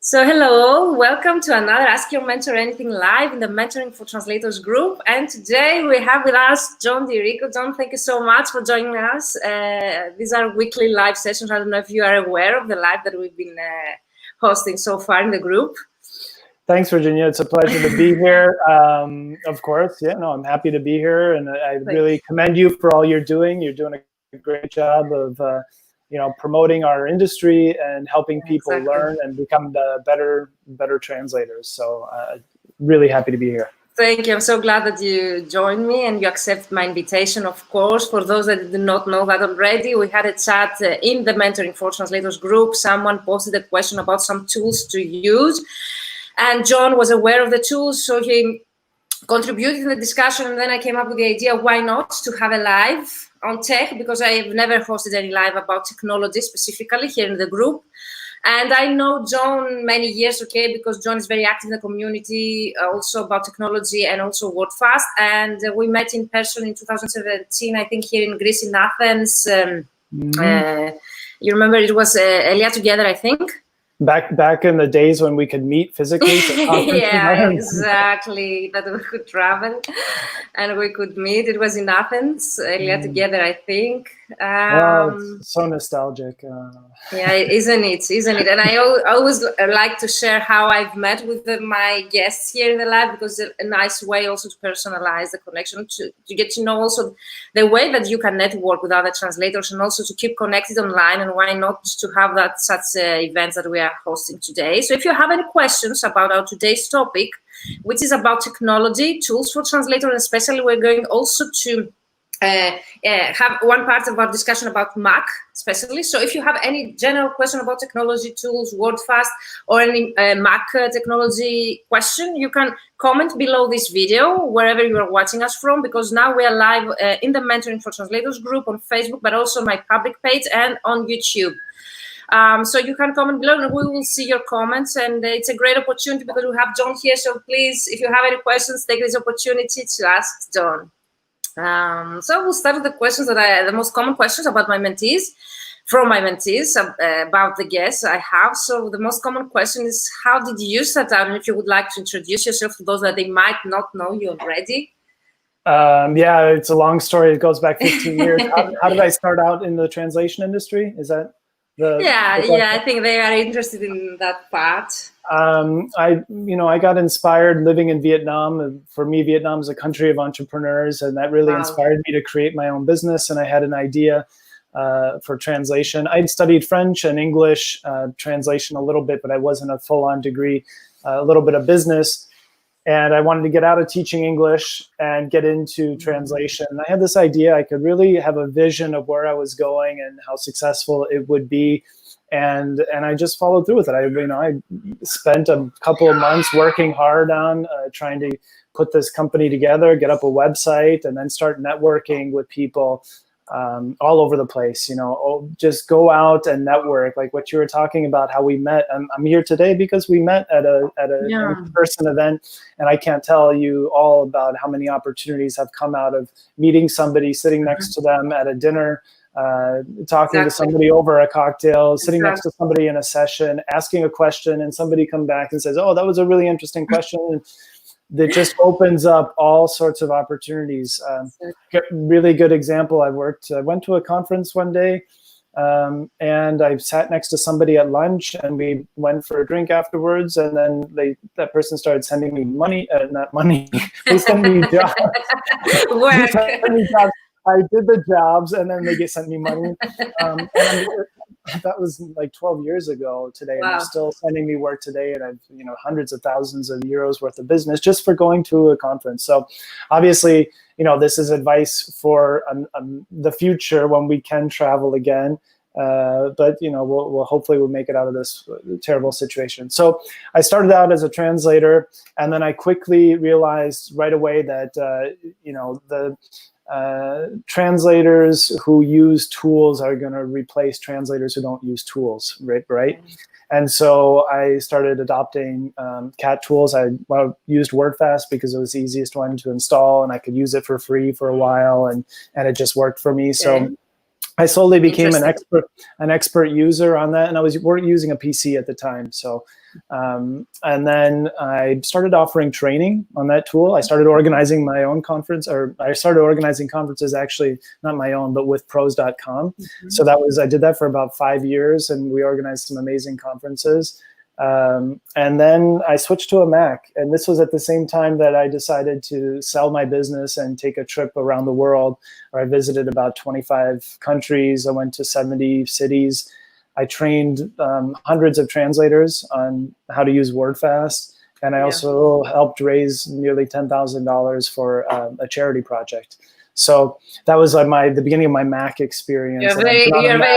So hello, welcome to another Ask Your Mentor Anything live in the Mentoring for Translators group. And today we have with us John Rico. John, thank you so much for joining us. These are weekly live sessions. I don't know if you are aware of the live that we've been hosting so far in the group. Thanks, Virginia. It's a pleasure to be here. Of course, I'm happy to be here, and I really commend you for all you're doing. You're doing a great job of promoting our industry and helping people learn and become better translators. So really happy to be here. Thank you. I'm so glad that you joined me and you accept my invitation, of course. For those that did not know that already, we had a chat in the Mentoring for Translators group. Someone posted a question about some tools to use. And John was aware of the tools, so he contributed in the discussion, and then I came up with the idea, why not, to have a live on tech, because I have never hosted any live about technology specifically here in the group. And I know John many years, because John is very active in the community, also about technology and also WordFast. And we met in person in 2017, I think, here in Greece, in Athens. You remember it was Elia Together, I think. Back in the days when we could meet physically. Yeah, exactly. That we could travel and we could meet. It was in Athens, Elia Together, I think. It's so nostalgic. Yeah, isn't it? And I always like to share how I've met with my guests here in the lab, because it's a nice way also to personalize the connection, to get to know also the way that you can network with other translators, and also to keep connected online. And why not to have such events that we are hosting today. So if you have any questions about our today's topic, which is about technology, tools for translators, especially we're going also to have one part of our discussion about Mac, especially. So if you have any general question about technology, tools, WordFast, or any Mac technology question, you can comment below this video, wherever you are watching us from, because now we are live in the Mentoring for Translators group on Facebook, but also my public page and on YouTube. So you can comment below and we will see your comments, and it's a great opportunity because we have John here. So please, if you have any questions, take this opportunity to ask John. So we'll start with the questions the most common questions about my mentees, from my mentees, about the guests I have. So the most common question is, how did you start out? And if you would like to introduce yourself to those that they might not know you already. Yeah, it's a long story. It goes back 15 years. How did I start out in the translation industry? Is that I think they are interested in that part. I got inspired living in Vietnam. For me, Vietnam is a country of entrepreneurs, and that really inspired me to create my own business. And I had an idea for translation. I'd studied French and English, translation a little bit, but I wasn't a full-on degree, a little bit of business. And I wanted to get out of teaching English and get into translation. And I had this idea I could really have a vision of where I was going and how successful it would be. And I just followed through with it. I spent a couple of months working hard on trying to put this company together, get up a website, and then start networking with people all over the place. Just go out and network, like what you were talking about, how we met. I'm here today because we met at a in-person event, and I can't tell you all about how many opportunities have come out of meeting somebody, sitting next to them at a dinner, talking to somebody over a cocktail, sitting next to somebody in a session, asking a question, and somebody come back and says, "Oh, that was a really interesting question." That just opens up all sorts of opportunities. Really good example. I went to a conference one day, and I sat next to somebody at lunch, and we went for a drink afterwards. And then that person started sending me money, not money. They sent me jobs. I did the jobs, and then they sent me money. And that was like 12 years ago today. Wow. And they're still sending me work today, and I've hundreds of thousands of euros worth of business just for going to a conference. So obviously, this is advice for the future when we can travel again. But we'll hopefully make it out of this terrible situation. So I started out as a translator, and then I quickly realized right away that the translators who use tools are going to replace translators who don't use tools, right? And so I started adopting CAT tools. I used WordFast because it was the easiest one to install, and I could use it for free for a while, and it just worked for me. So I slowly became an expert user on that, and I was using a PC at the time. So, and then I started offering training on that tool. I started organizing my own conference, or I started organizing conferences, actually not my own, but with pros.com. Mm-hmm. So I did that for about 5 years, and we organized some amazing conferences. And then I switched to a Mac, and this was at the same time that I decided to sell my business and take a trip around the world, where I visited about 25 countries. I went to 70 cities. I trained hundreds of translators on how to use WordFast, and I also helped raise nearly $10,000 for a charity project. So that was like the beginning of my Mac experience. You're very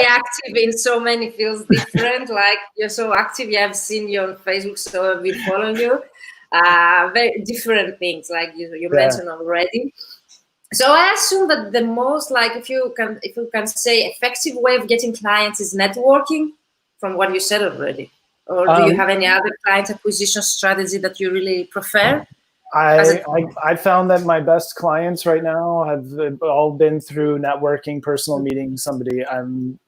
active in so many fields, different. Like you're so active. You have seen you on Facebook, so I've been following you. Very different things, like you mentioned already. So I assume that the most, like, if you can say, effective way of getting clients is networking, from what you said already. Or do you have any other client acquisition strategy that you really prefer? I found that my best clients right now have all been through networking, personal meeting somebody.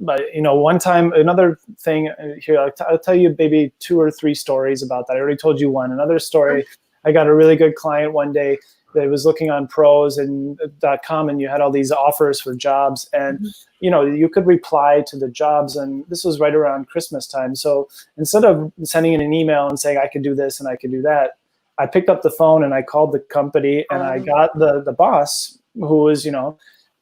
But one time, another thing here, I'll tell you maybe 2 or 3 stories about that. I already told you one. Another story, I got a really good client one day that was looking on pros and .com, and you had all these offers for jobs, and you could reply to the jobs, and this was right around Christmas time. So instead of sending in an email and saying I could do this and I could do that, I picked up the phone and I called the company, and I got the boss, who was,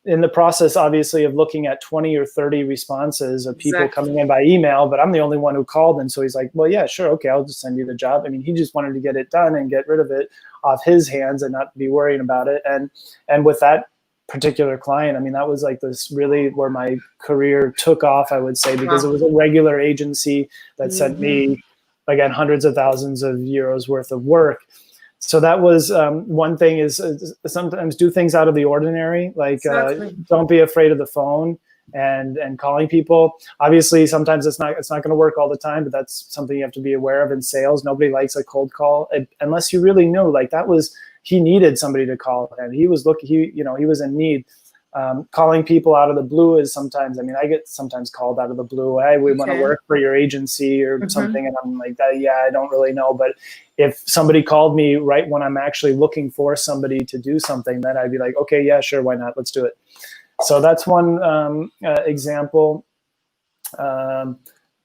in the process, obviously, of looking at 20 or 30 responses of people coming in by email, but I'm the only one who called. And so he's like, well, yeah, sure. Okay, I'll just send you the job. I mean, he just wanted to get it done and get rid of it off his hands and not be worrying about it. And with that particular client, I mean, that was like this really where my career took off, I would say, because it was a regular agency that sent me, again, hundreds of thousands of euros worth of work. So that was one thing, is sometimes do things out of the ordinary, like don't be afraid of the phone and calling people. Obviously, sometimes it's not going to work all the time, but that's something you have to be aware of in sales. Nobody likes a cold call unless you really knew, like, he needed somebody to call him. He was he was in need. Calling people out of the blue is sometimes, I mean, I get sometimes called out of the blue. Hey, we want to work for your agency or something. And I'm like, yeah, I don't really know. But if somebody called me right when I'm actually looking for somebody to do something, then I'd be like, okay, yeah, sure, why not? Let's do it. So that's one example.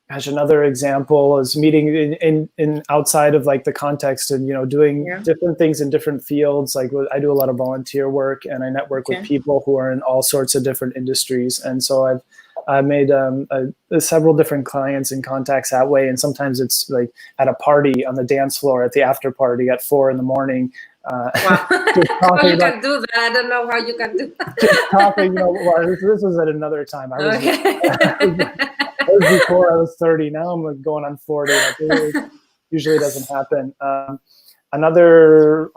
Another example is meeting in outside of like the context and, doing different things in different fields. Like I do a lot of volunteer work, and I network with people who are in all sorts of different industries. And so I've made several different clients and contacts that way. And sometimes it's like at a party on the dance floor at the after party at 4 a.m. Wow. How you can do that? I don't know how you can do that. Just talking, this was at another time. I was that was before I was 30. Now I'm going on 40. That usually doesn't happen. Another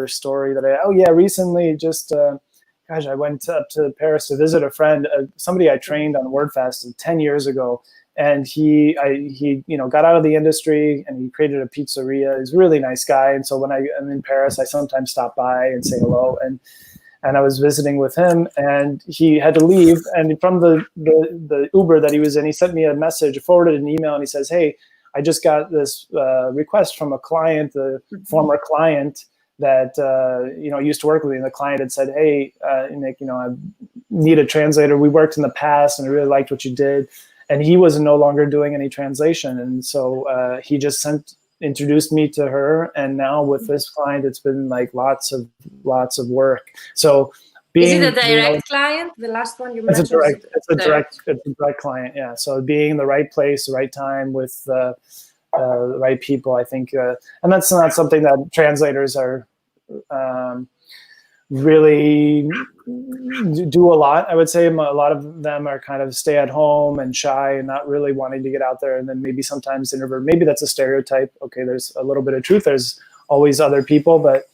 story that recently just, I went up to Paris to visit a friend, somebody I trained on WordFast 10 years ago. And he got out of the industry and he created a pizzeria. He's a really nice guy. And so when I'm in Paris, I sometimes stop by and say hello. And I was visiting with him, and he had to leave. And from the Uber that he was in, he sent me a message, forwarded an email, and he says, "Hey, I just got this request from a client, a former client that used to work with me." And the client had said, "Hey, Nick, I need a translator. We worked in the past, and I really liked what you did." And he was no longer doing any translation, and so he just introduced me to her, and now with this client, it's been like lots of work. So, is it a direct client? The last one you mentioned. It's a direct client. Yeah. So being in the right place, the right time with the right people, I think, and that's not something that translators are really do a lot. I would say a lot of them are kind of stay at home and shy and not really wanting to get out there, and then maybe sometimes introvert. Maybe that's a stereotype. Okay, there's a little bit of truth. There's always other people, but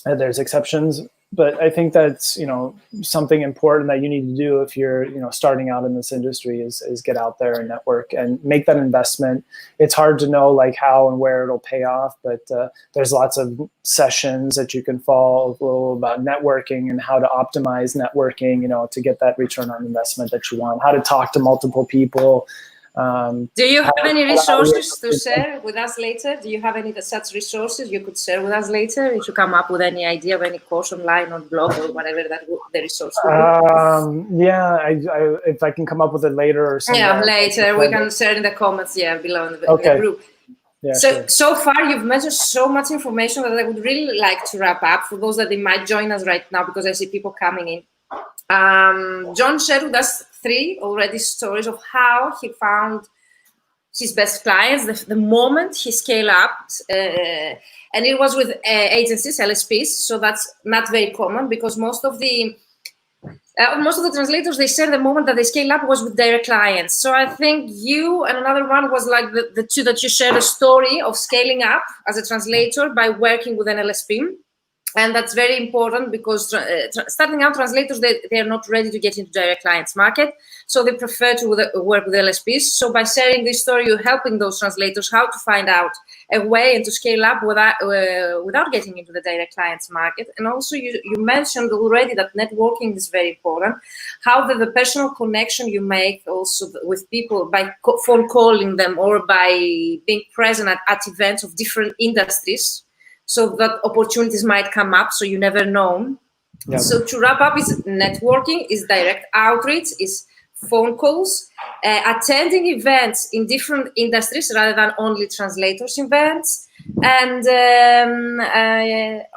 there's exceptions. but I think that's, something important that you need to do if you're, starting out in this industry is get out there and network and make that investment. It's hard to know like how and where it'll pay off, but there's lots of sessions that you can follow about networking and how to optimize networking, to get that return on investment that you want, how to talk to multiple people. Do you have any resources to share with us later? Do you have any such resources you could share with us later if you come up with any idea of any course online or blog or whatever the resource would be? Yeah, if I can come up with it later or something. Yeah, later. We can share in the comments, below in the group. Yeah, so far you've mentioned so much information that I would really like to wrap up for those that they might join us right now, because I see people coming in. John shared with us 3 already stories of how he found his best clients the moment he scaled up, and it was with agencies, LSPs. So that's not very common, because most of the translators, they share the moment that they scale up was with direct clients. So I think you and another one was like the 2 that you shared a story of scaling up as a translator by working with an LSP. And that's very important, because starting out translators, they are not ready to get into direct clients market. So they prefer to work with LSPs. So by sharing this story, you're helping those translators how to find out a way and to scale up without getting into the direct clients market. And also you mentioned already that networking is very important. How the personal connection you make also with people by phone calling them or by being present at events of different industries, so that opportunities might come up, so you never know. Yeah. So to wrap up, is networking, is direct outreach, is phone calls, attending events in different industries rather than only translators events, and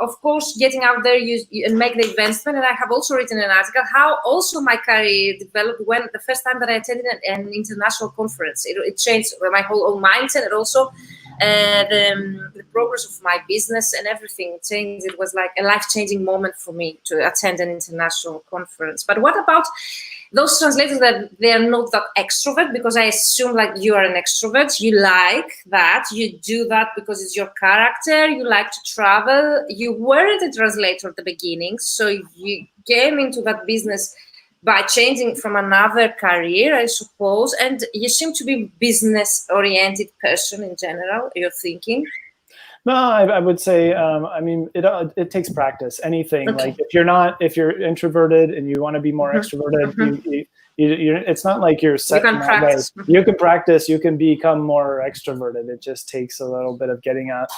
of course getting out there and make the investment. And I have also written an article how also my career developed when the first time that I attended an international conference. It changed my whole mindset, and also the progress of my business and everything changed. It was like a life-changing moment for me to attend an international conference. But what about those translators that they are not that extrovert? Because I assume like you are an extrovert, you like that, you do that because it's your character, you like to travel, you weren't a translator at the beginning, so you came into that business by changing from another career, I suppose, and you seem to be business-oriented person in general, you're thinking. No, I would say, I mean, it takes practice. Anything, okay. Like if you're introverted and you want to be more extroverted, it's not like you're set. You can practice. You can practice. You can become more extroverted. It just takes a little bit of getting out.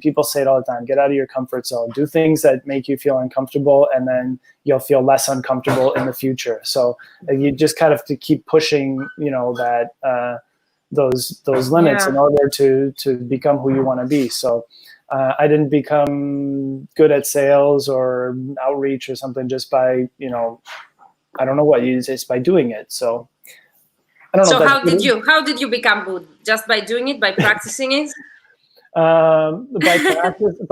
People say it all the time: get out of your comfort zone. Do things that make you feel uncomfortable, and then you'll feel less uncomfortable in the future. So you just kind of to keep pushing, that. Those limits in order to become who you want to be. So I didn't become good at sales or outreach or something just by, I don't know what you just by doing it. So I don't know. So how did you become good? Just by doing it, by practicing it? By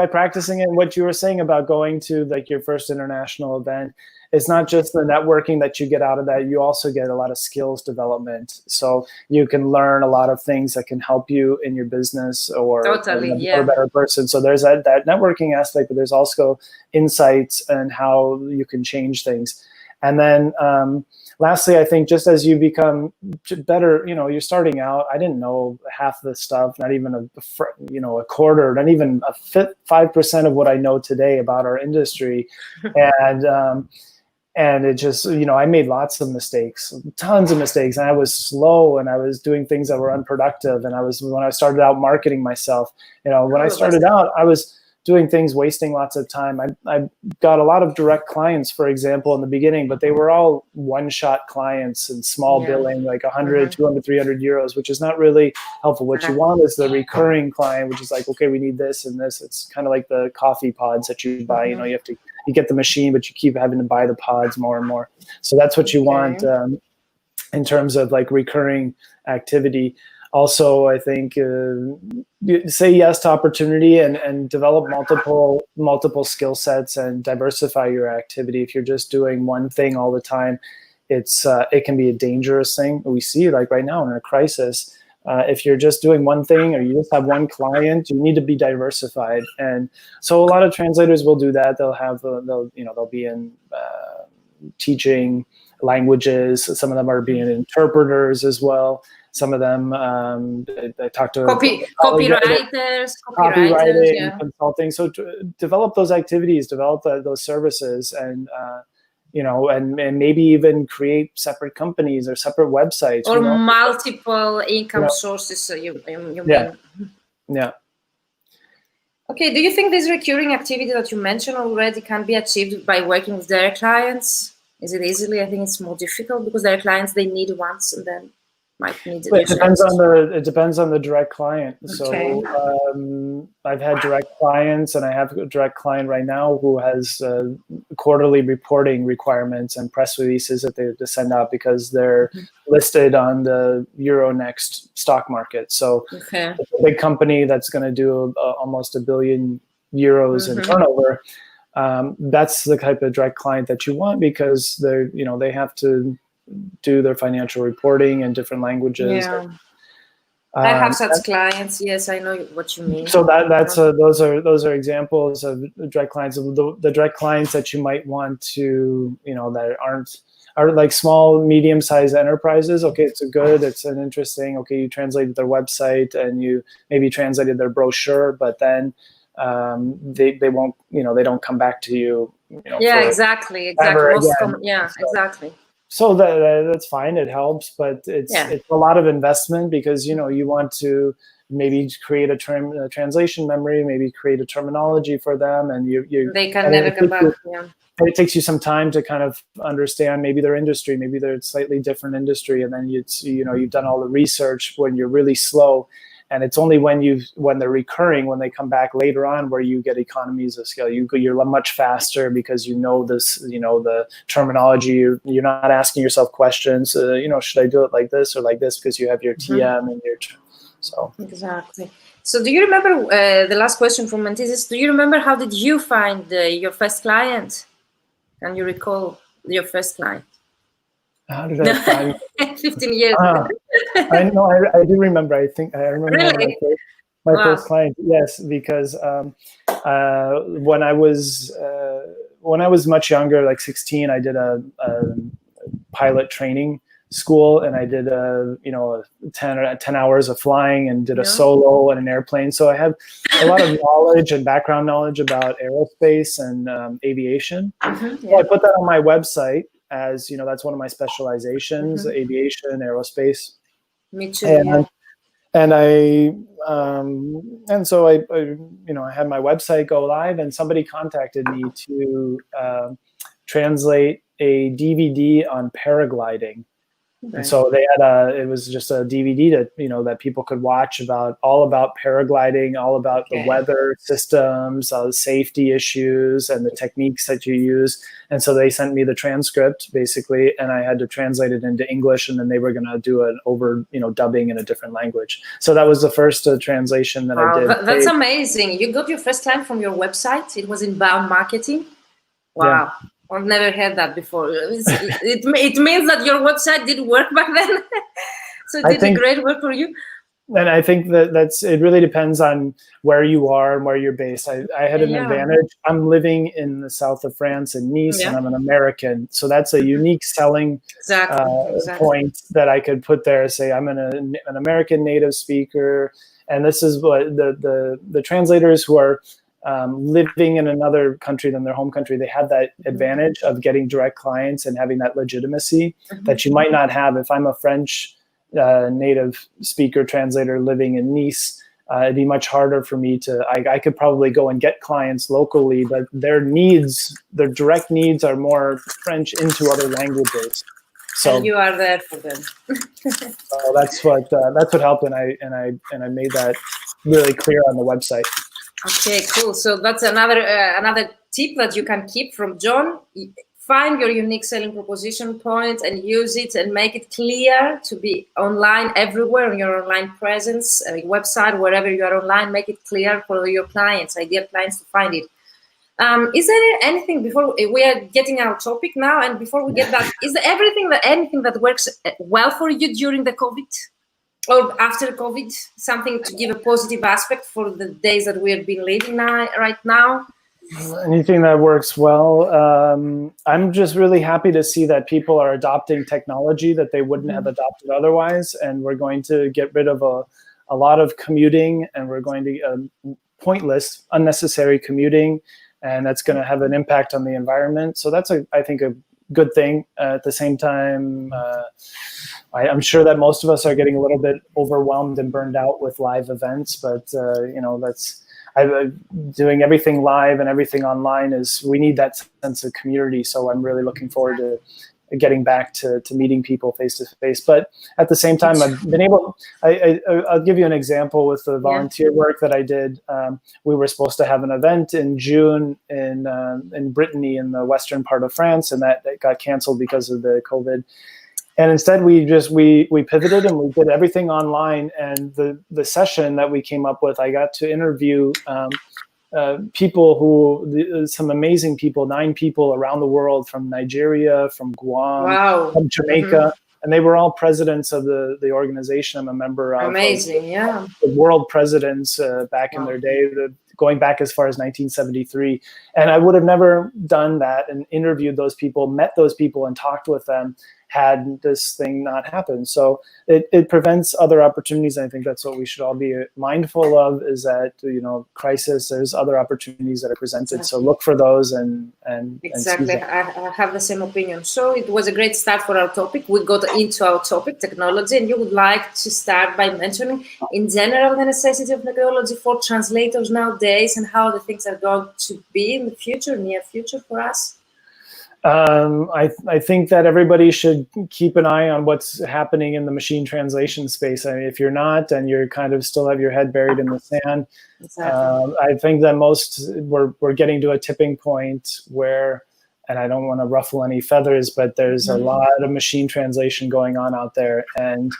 practicing it. What you were saying about going to like your first international event, it's not just the networking that you get out of that. You also get a lot of skills development. So you can learn a lot of things that can help you in your business or a better person. So there's that networking aspect, but there's also insights and how you can change things. And then lastly, I think just as you become better, you're starting out. I didn't know half the stuff, not even a quarter, not even 5% of what I know today about our industry. And it just, I made lots of mistakes, tons of mistakes. And I was slow and I was doing things that were unproductive. And when I started out marketing myself, when I started out, I was doing things, wasting lots of time. I got a lot of direct clients, for example, in the beginning, but they were all one-shot clients and small billing, like 100, 200, 300 euros, which is not really helpful. What you want is the recurring client, which is like, okay, we need this and this. It's kind of like the coffee pods that you buy. You get the machine, but you keep having to buy the pods more and more. So that's what you want in terms of like recurring activity. Also, I think say yes to opportunity and develop multiple skill sets and diversify your activity. If you're just doing one thing all the time, it can be a dangerous thing. We see like right now in a crisis, If you're just doing one thing or you just have one client, you need to be diversified. And so a lot of translators will do that. They'll be in teaching languages. Some of them are being interpreters as well. Some of them, I talk to copywriters, copywriting, consulting. So develop those activities, develop those services, and and maybe even create separate companies or separate websites. Or multiple income sources, so you mean. Yeah. Okay, do you think this recurring activity that you mentioned already can be achieved by working with their clients? Is it easily? I think it's more difficult because their clients, they need once and then might need it. It depends on the direct client. Okay. So I've had direct clients, and I have a direct client right now who has quarterly reporting requirements and press releases that they have to send out because they're listed on the Euronext stock market. So it's a big company that's going to do almost €1 billion in turnover. That's the type of direct client that you want because they have to do their financial reporting in different languages. Yeah. I have such clients. Yes, I know what you mean. So those are examples of direct clients. The direct clients that you might want to, that are like small, medium-sized enterprises. Okay, it's an interesting. Okay, you translated their website and you maybe translated their brochure, but then they won't, they don't come back to you. Exactly. Exactly. So that's fine. It helps, but it's a lot of investment because you want to maybe create a translation memory, maybe create a terminology for them, and they can never come back. It takes you some time to kind of understand maybe their industry, maybe they're a slightly different industry, and then you've done all the research when you're really slow. And it's only when they're recurring, when they come back later on, where you get economies of scale. You're much faster because this, the terminology. You're not asking yourself questions. Should I do it like this or like this? Because you have your TM and your. So exactly. So do you remember the last question from Mantisis? Do you remember how did you find your first client? Can you recall your first client? How did I find 15 years? I know. I do remember. I think I remember really? my first client. Yes, because when I was much younger, like 16, I did a pilot training school, and I did 10 hours of flying and did a solo in an airplane. So I have a lot of knowledge and background knowledge about aerospace and aviation. So I put that on my website. As that's one of my specializations: aviation, aerospace. Me too. And so I had my website go live, and somebody contacted me to translate a DVD on paragliding. Okay. And so it was just a DVD that people could watch all about paragliding, all about the weather systems, safety issues, and the techniques that you use. And so they sent me the transcript basically, and I had to translate it into English, and then they were going to do an dubbing in a different language. So that was the first translation that I did. That's amazing. You got your first client from your website. It was inbound marketing. Wow. Yeah. I've never heard that before. It means that your website did work back then. So it did great work for you. And I think it really depends on where you are and where you're based. I had an advantage. I'm living in the south of France in Nice, and I'm an American. So that's a unique selling point that I could put there. Say I'm an American native speaker, and this is what the translators who are living in another country than their home country, they have that advantage of getting direct clients and having that legitimacy that you might not have. If I'm a French native speaker translator living in Nice, it'd be much harder for me I could probably go and get clients locally, but their direct needs are more French into other languages. So and you are there for them. So that's what helped, and I made that really clear on the website. Okay, cool. So that's another tip that you can keep from John. Find your unique selling proposition point and use it and make it clear to be online everywhere on your online presence, website, wherever you are online. Make it clear for your clients, ideal clients, to find it. Is there anything, before we are getting our topic now, and before we get that, is there anything that works well for you during the COVID? or after COVID, something to give a positive aspect for the days that we have been living right now? Anything that works well. I'm just really happy to see that people are adopting technology that they wouldn't have adopted otherwise, and we're going to get rid of a lot of commuting, and we're going to pointless, unnecessary commuting, and that's going to have an impact on the environment. So that's, I think, a good thing. At the same time, I'm sure that most of us are getting a little bit overwhelmed and burned out with live events, but doing everything live and everything online we need that sense of community. So I'm really looking forward to getting back to meeting people face to face. But at the same time, I've been able, I'll give you an example with the volunteer work that I did. We were supposed to have an event in June in Brittany, in the western part of France, and that got canceled because of the COVID. And instead, we pivoted and we did everything online. And the session that we came up with, I got to interview people some amazing people, 9 people around the world, from Nigeria, from Guam, from Jamaica, and they were all presidents of the organization I'm a member of. Amazing, the world presidents back in their day, going back as far as 1973. And I would have never done that and interviewed those people, met those people, and talked with them had this thing not happened. So it prevents other opportunities. And I think that's what we should all be mindful of, is that, crisis, there's other opportunities that are presented. Exactly. So look for those and exactly. I have the same opinion. So it was a great start for our topic. We got into our topic, technology, and you would like to start by mentioning in general the necessity of technology for translators nowadays and how the things are going to be in the future, near future, for us. I think that everybody should keep an eye on what's happening in the machine translation space. I mean, if you're not, and you're kind of still have your head buried in the sand, exactly. I think that we're getting to a tipping point where, and I don't want to ruffle any feathers, but there's a lot of machine translation going on out there. And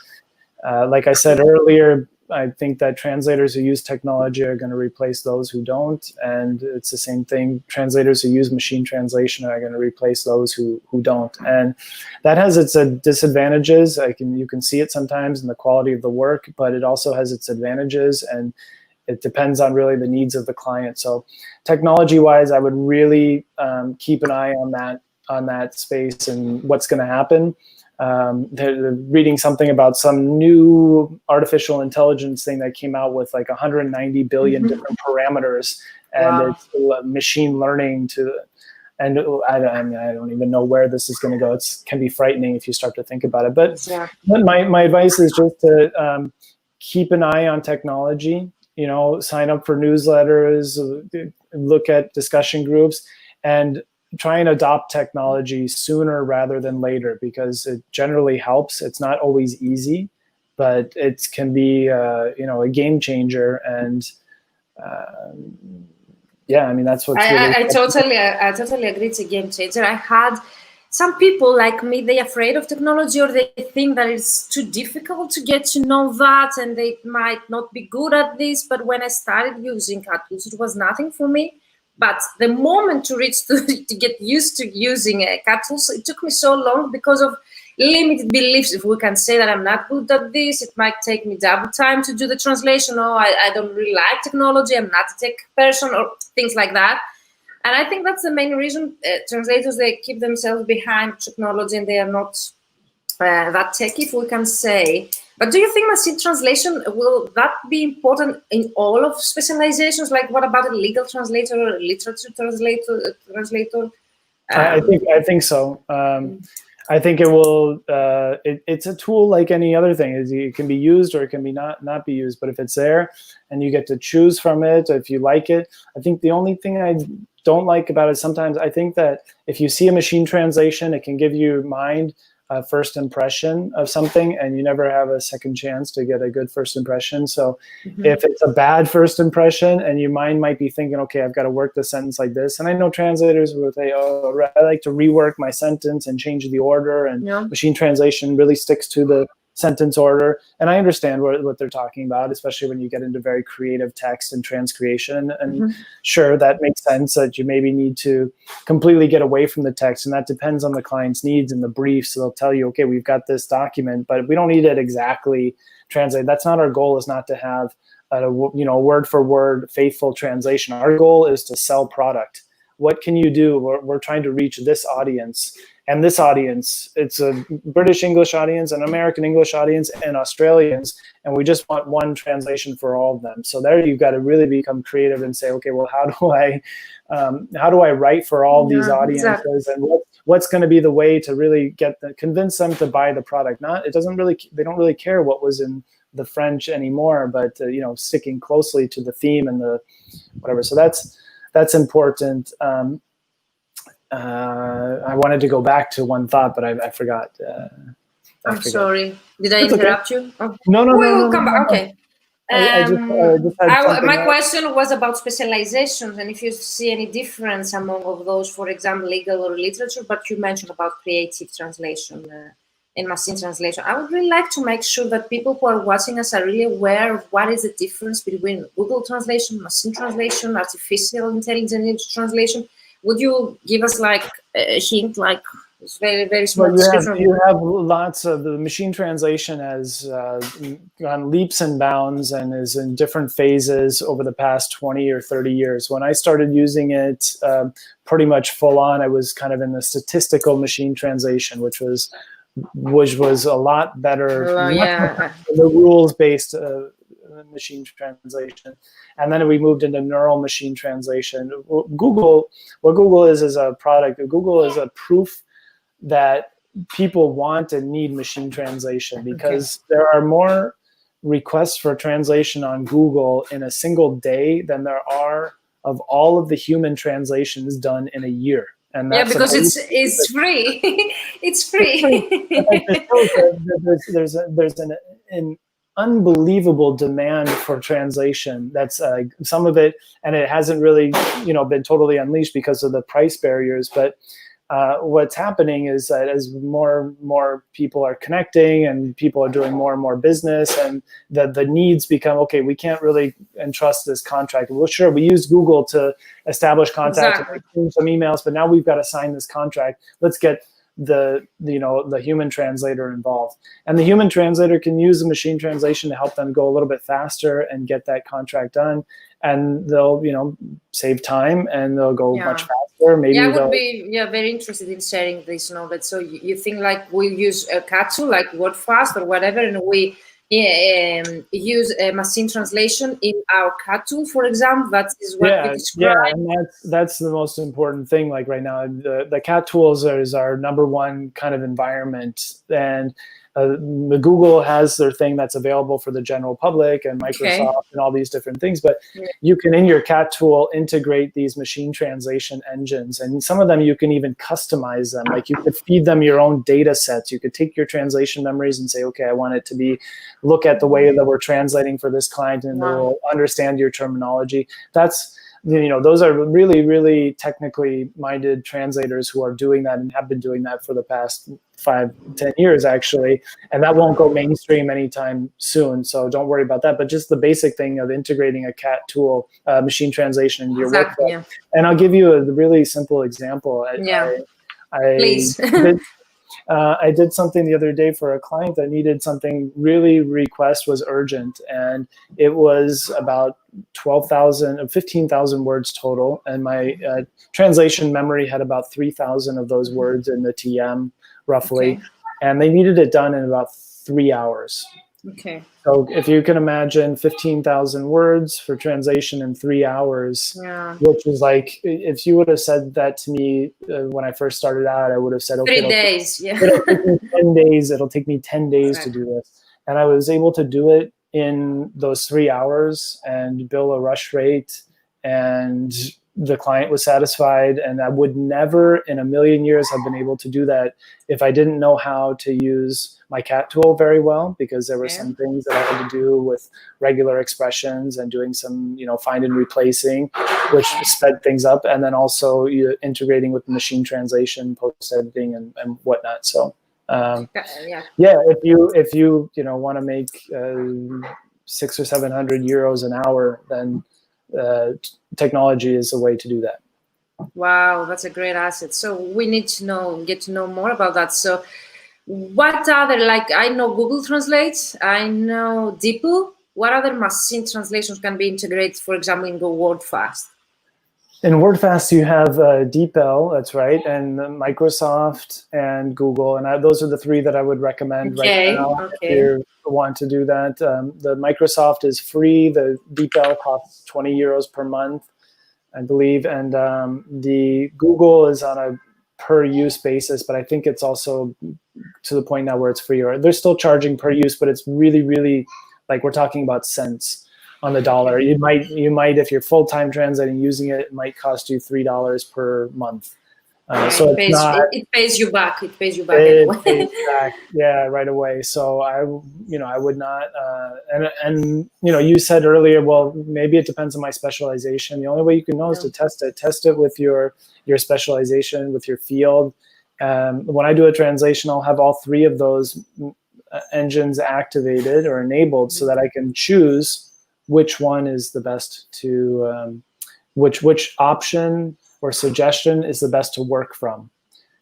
like I said earlier, I think that translators who use technology are going to replace those who don't. And it's the same thing. Translators who use machine translation are going to replace those who don't. And that has its disadvantages. You can see it sometimes in the quality of the work, but it also has its advantages, and it depends on really the needs of the client. So technology-wise, I would really keep an eye on that space and what's going to happen. They're reading something about some new artificial intelligence thing that came out with like 190 billion different parameters, and it's machine learning and I don't even know where this is going to go. It can be frightening if you start to think about it. But my advice is just to keep an eye on technology. Sign up for newsletters, look at discussion groups, and try and adopt technology sooner rather than later, because it generally helps. It's not always easy, but it can be a game changer. And that's what's really I totally agree. It's a game changer. I had some people like me, they're afraid of technology, or they think that it's too difficult to get to know that, and they might not be good at this. But when I started using CAD tools, it was nothing for me. But the moment to get used to using CAD tools, it took me so long because of limited beliefs. If we can say that I'm not good at this, it might take me double time to do the translation. Oh, I don't really like technology. I'm not a tech person, or things like that. And I think that's the main reason translators, they keep themselves behind technology, and they are not that techy, if we can say. But do you think machine translation, will that be important in all of specializations? Like, what about a legal translator or a literature translator? I think so. I think it will. It's a tool like any other thing. It can be used or it can be not be used. But if it's there and you get to choose from it, if you like it, I think the only thing I don't like about it sometimes, I think that if you see a machine translation, it can give your mind a first impression of something, and you never have a second chance to get a good first impression. So if it's a bad first impression and your mind might be thinking, okay, I've got to work the sentence like this. And I know translators will say, oh, I like to rework my sentence and change the order, and machine translation really sticks to the sentence order. And I understand what they're talking about, especially when you get into very creative text and transcreation. And sure, that makes sense that you maybe need to completely get away from the text, and that depends on the client's needs and the brief. So they'll tell you, okay, we've got this document, but we don't need it exactly translate. That's not our goal. Is not to have a word for word faithful translation. Our goal is to sell product. What can you do? We're trying to reach this audience. And this audience, it's a British English audience, an American English audience, and Australians, and we just want one translation for all of them. So there you've got to really become creative and say, okay, well, how do I write for all these audiences, exactly. And what's going to be the way to really convince them to buy the product? They don't really care what was in the French anymore, but sticking closely to the theme and the whatever. So that's important. I wanted to go back to one thought, but I forgot. I'm sorry. Did I interrupt you? Oh. No. We'll come back. Okay. I just had my question was about specializations, and if you see any difference among of those, for example, legal or literature, but you mentioned about creative translation and machine translation. I would really like to make sure that people who are watching us are really aware of what is the difference between Google translation, machine translation, artificial intelligence translation. Would you give us like a hint, like it's very, very small description? You have lots of the machine translation has gone leaps and bounds and is in different phases over the past 20 or 30 years. When I started using it pretty much full on, I was kind of in the statistical machine translation, which was a lot better than the rules-based machine translation. And then we moved into neural machine translation. What Google is a product. Google is a proof that people want and need machine translation, because there are more requests for translation on Google in a single day than there are of all of the human translations done in a year. And that's because it's free. It's free. There's an unbelievable demand for translation. That's some of it, and it hasn't really been totally unleashed because of the price barriers. But what's happening is that as more people are connecting and people are doing more and more business, and the needs become, okay, we can't really entrust this contract. Well, sure, we use Google to establish contact, and some emails, but now we've got to sign this contract. Let's get the human translator involved, and the human translator can use the machine translation to help them go a little bit faster and get that contract done, and they'll save time and they'll go much faster. Maybe I would be very interested in sharing this knowledge. So you think like we use a CAT tool like WordFast or whatever, and we use a machine translation in our CAT tool, for example. That is what we describe. Yeah, and that's the most important thing. Like right now, the CAT tools is our number one kind of environment, and Google has their thing that's available for the general public, and Microsoft and all these different things. But you can, in your CAT tool, integrate these machine translation engines, and some of them you can even customize them. Like you could feed them your own data sets. You could take your translation memories and say, okay, I want it to look at the way that we're translating for this client, and they'll understand your terminology. Those are really, really technically minded translators who are doing that and have been doing that for the past 5-10 years, actually. And that won't go mainstream anytime soon. So don't worry about that. But just the basic thing of integrating a CAT tool, machine translation into your workflow. Yeah. And I'll give you a really simple example. Please. I did something the other day for a client that needed something really, request was urgent, and it was about 15,000 words total, and my translation memory had about 3,000 of those words in the TM roughly, and they needed it done in about 3 hours. Okay. So if you can imagine 15,000 words for translation in 3 hours, which is like, if you would have said that to me when I first started out, I would have said, okay, 3 days. It'll take me 10 days. It'll take me 10 days to do this. And I was able to do it in those 3 hours and bill a rush rate, and the client was satisfied. And I would never in a million years have been able to do that if I didn't know how to use my CAT tool very well, because there were some things that I had to do with regular expressions and doing some, find and replacing, which sped things up. And then also integrating with machine translation, post editing and whatnot. So if you want to make 600 or 700 euros an hour, then technology is a way to do that. Wow, that's a great asset. So we need to get to know more about that. So What other, like, I know Google Translate, I know DeepL. What other machine translations can be integrated, for example, in WordFast? In WordFast, you have DeepL, that's right, and Microsoft and Google, and those are the three that I would recommend right now if you want to do that. The Microsoft is free. The DeepL costs 20 euros per month, I believe, and the Google is on a per-use basis, but I think it's also to the point now where it's free. Or they're still charging per use, but it's really, really, like, we're talking about cents on the dollar. You might, if you're full-time translating using it, it might cost you $3 per month. So it pays you back. It pays you back anyway. Pays back, yeah, right away. So I would not. And you said earlier, well, maybe it depends on my specialization. The only way you can know is to test it. Test it with your specialization, with your field. When I do a translation, I'll have all three of those engines activated or enabled, so that I can choose which one is the best to which option or suggestion is the best to work from.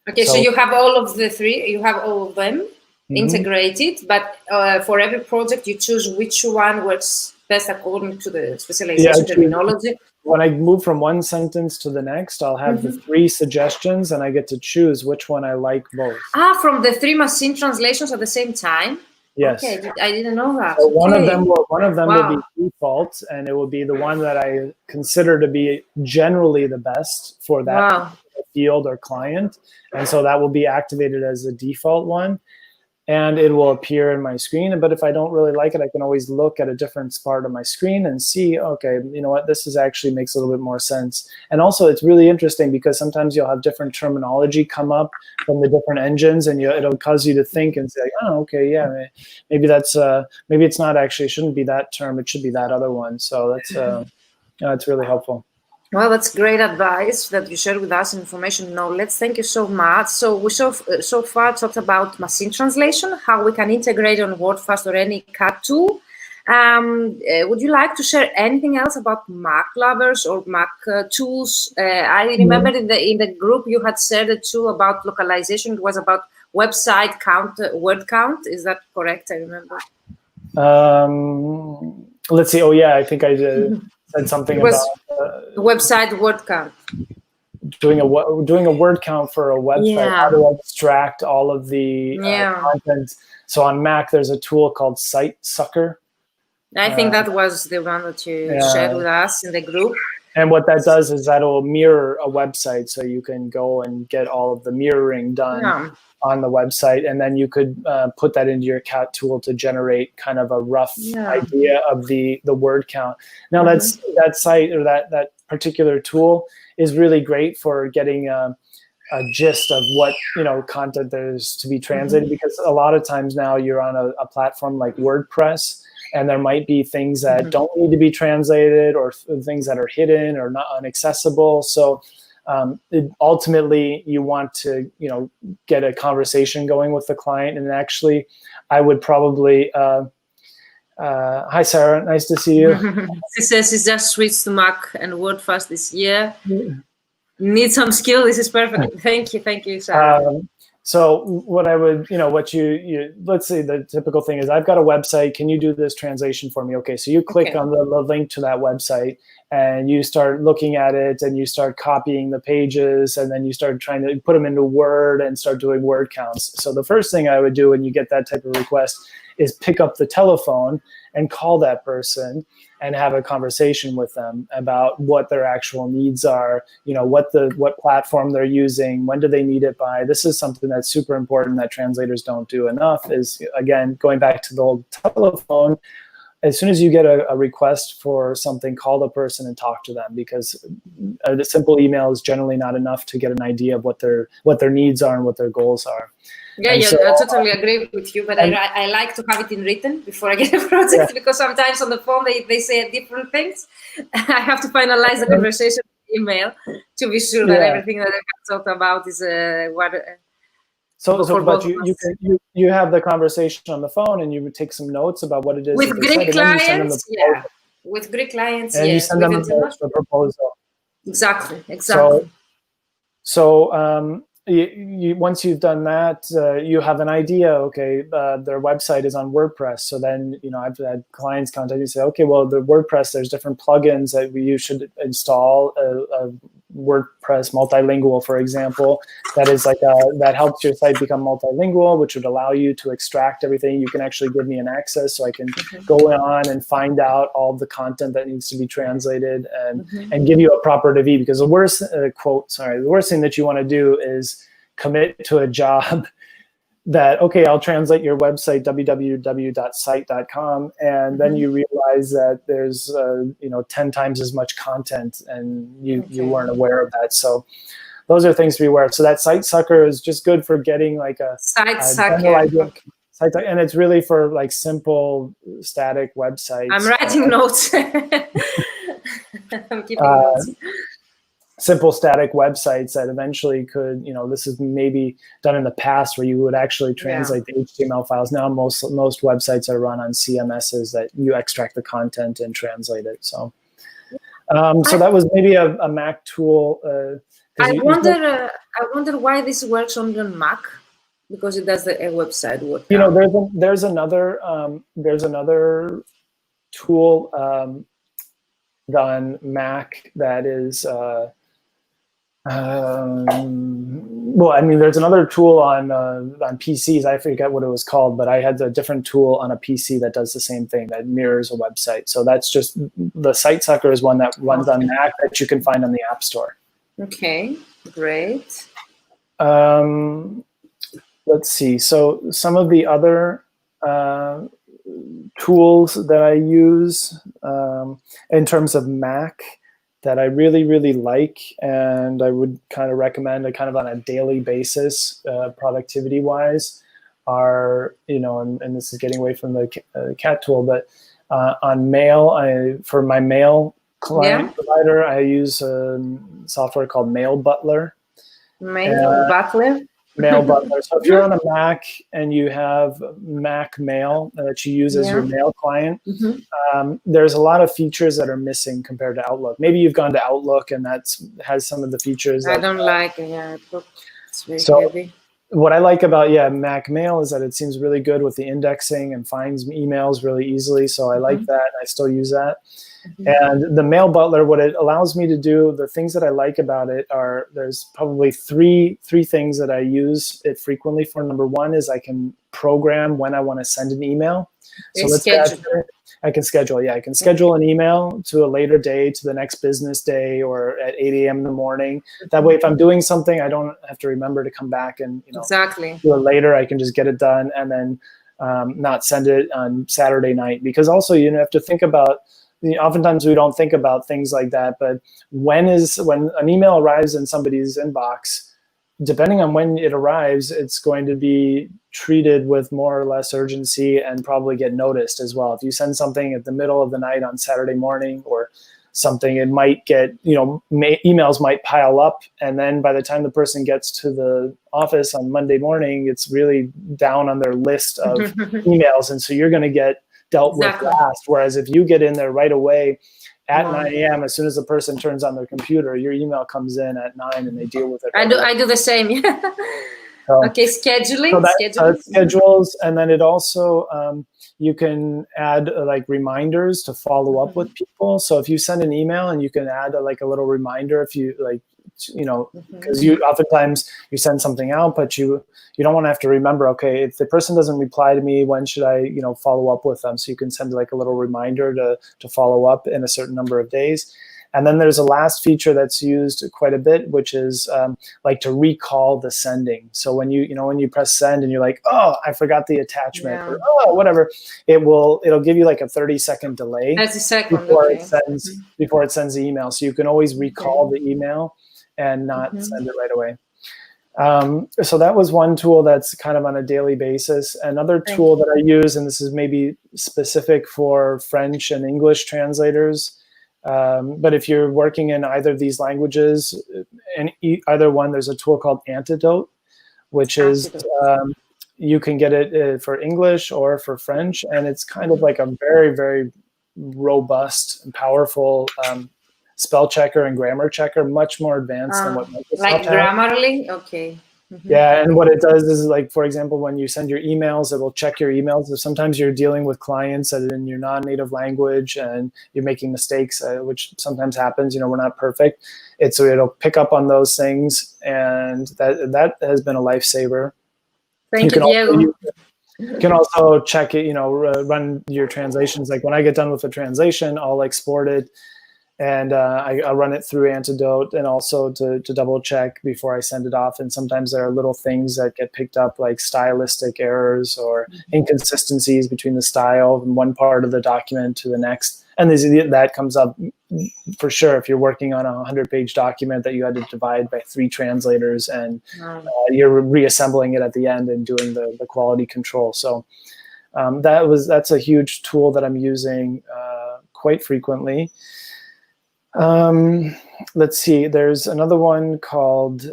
Okay, so you have all of the three, you have all of them integrated, but for every project you choose which one works best according to the specialization terminology. When I move from one sentence to the next, I'll have the three suggestions, and I get to choose which one I like most. From the three machine translations at the same time? Yes. Okay, I didn't know that. So one of them will be default, and it will be the one that I consider to be generally the best for that field or client. And so that will be activated as the default one, and it will appear in my screen. But if I don't really like it, I can always look at a different part of my screen and see, okay, you know what, this is actually makes a little bit more sense. And also it's really interesting because sometimes you'll have different terminology come up from the different engines, and it'll cause you to think and say, oh, okay, yeah, maybe that's maybe it's not actually, it shouldn't be that term, it should be that other one. So that's it's really helpful. Well, that's great advice that you shared with us, information, knowledge. Thank you so much. So we so far talked about machine translation, how we can integrate on WordFast or any CAD tool. Would you like to share anything else about Mac lovers or Mac tools? I remember in the group you had shared a tool about localization. It was about website count, word count. Is that correct? I remember. Let's see. Oh yeah, I think I did. Said something about website word count. Doing a word count for a website. How to extract all of the content. So on Mac, there's a tool called Site Sucker. I think that was the one that you shared with us in the group. And what that does is that will mirror a website, so you can go and get all of the mirroring done on the website, and then you could put that into your CAT tool to generate kind of a rough idea of the word count. Now that site or that particular tool is really great for getting a gist of what content there's to be translated, because a lot of times now you're on a platform like WordPress, and there might be things that don't need to be translated, or things that are hidden or not inaccessible. So ultimately, you want to get a conversation going with the client. And actually, I would probably hi Sarah, nice to see you. She says she's just switched to Mac and WordFast this year. Need some skill. This is perfect. Thank you, Sarah. So what I would, what you let's say the typical thing is, I've got a website. Can you do this translation for me? Okay, so you click on the link to that website, and you start looking at it, and you start copying the pages, and then you start trying to put them into Word and start doing word counts. So the first thing I would do when you get that type of request is pick up the telephone and call that person and have a conversation with them about what their actual needs are, what platform they're using, when do they need it by. This is something that's super important that translators don't do enough, is, again, going back to the old telephone. As soon as you get a request for something, call the person and talk to them, because a simple email is generally not enough to get an idea of what their needs are and what their goals are. I totally agree with you, but I like to have it in written before I get a project, because sometimes on the phone they say different things. I have to finalize the conversation with email to be sure that everything that I have talked about is what. But you have the conversation on the phone, and you would take some notes about what it is with Greek clients. With Greek clients, and you send them the proposal. Exactly. So once you've done that, you have an idea. Okay, their website is on WordPress. So then, I've had clients contact me and say, okay, well, the WordPress, there's different plugins that you should install. A WordPress multilingual, for example, that is that helps your site become multilingual, which would allow you to extract everything. You can actually give me an access, so I can go on and find out all the content that needs to be translated and give you a proper review. Because the worst the worst thing that you want to do is commit to a job that, okay, I'll translate your website, www.site.com, and then you realize that there's 10 times as much content, and you weren't aware of that. So those are things to be aware of. So that Site Sucker is just good for getting like a general idea. And it's really for like simple static websites. I'm writing notes. I'm keeping notes. Simple static websites that eventually could, this is maybe done in the past where you would actually translate the HTML files. Now most websites are run on CMSs that you extract the content and translate it. So, so that was maybe a Mac tool. I wonder why this works on the Mac, because it does the website work. There's another tool on Mac that is. There's another tool on PCs. I forget what it was called, but I had a different tool on a PC that does the same thing, that mirrors a website. So that's just the Site Sucker is one that runs on Mac that you can find on the App Store. Okay, great. Let's see. So some of the other tools that I use in terms of Mac that I really, really like, and I would kind of recommend kind of on a daily basis, productivity-wise, are, and this is getting away from the cat tool, but on mail, for my mail client provider, I use a software called Mail Butler. Mail Butler? Mail Butler. So if you're on a Mac and you have Mac Mail that you use as your mail client, there's a lot of features that are missing compared to Outlook. Maybe you've gone to Outlook and has some of the features. I don't like it. Yeah, it's very heavy. What I like about Mac Mail is that it seems really good with the indexing and finds emails really easily. So I like that. I still use that. And the Mail Butler, what it allows me to do, the things that I like about it are, there's probably three things that I use it frequently for. Number one is I can program when I want to send an email. So I can schedule. I can schedule an email to a later day, to the next business day, or at 8 a.m. in the morning. That way, if I'm doing something, I don't have to remember to come back and do it later. I can just get it done and then not send it on Saturday night. Because also you have to think about, oftentimes we don't think about things like that, but when an email arrives in somebody's inbox, depending on when it arrives, it's going to be treated with more or less urgency and probably get noticed as well. If you send something at the middle of the night on Saturday morning or something, it might get, emails might pile up. And then by the time the person gets to the office on Monday morning, it's really down on their list of emails. And so you're going to get dealt with last. Whereas if you get in there right away at 9 a.m., as soon as the person turns on their computer, your email comes in at 9 and they deal with it. I do the same. Okay, scheduling. So schedules, and then it also you can add like reminders to follow up with people. So if you send an email and you can add a little reminder, if you because you oftentimes you send something out, but you don't want to have to remember, okay, if the person doesn't reply to me, when should I follow up with them? So you can send like a little reminder to follow up in a certain number of days. And then there's a last feature that's used quite a bit, which is like to recall the sending. So when you press send and you're like, oh, I forgot the attachment, or oh, whatever, it'll give you like a 30-second delay before it sends the email. So you can always recall the email and not send it right away. So that was one tool that's kind of on a daily basis. Another tool that I use, and this is maybe specific for French and English translators, but if you're working in either of these languages, in either one, there's a tool called Antidote, which is you can get it for English or for French, and it's kind of like a very, very robust and powerful spell checker and grammar checker, much more advanced than what Microsoft has. Like Grammarly? Okay. Yeah, and what it does is, like, for example, when you send your emails, it will check your emails. If sometimes you're dealing with clients that are in your non-native language and you're making mistakes, which sometimes happens, we're not perfect. It'll pick up on those things, and that has been a lifesaver. Thank you, Diego. You can also check it, run your translations. Like when I get done with a translation, I'll export it, and I'll run it through Antidote, and also to double check before I send it off. And sometimes there are little things that get picked up, like stylistic errors or inconsistencies between the style from one part of the document to the next. And that comes up for sure if you're working on a 100-page document that you had to divide by 3 translators, and you're reassembling it at the end and doing the quality control. So that's a huge tool that I'm using quite frequently. Let's see, there's another one called,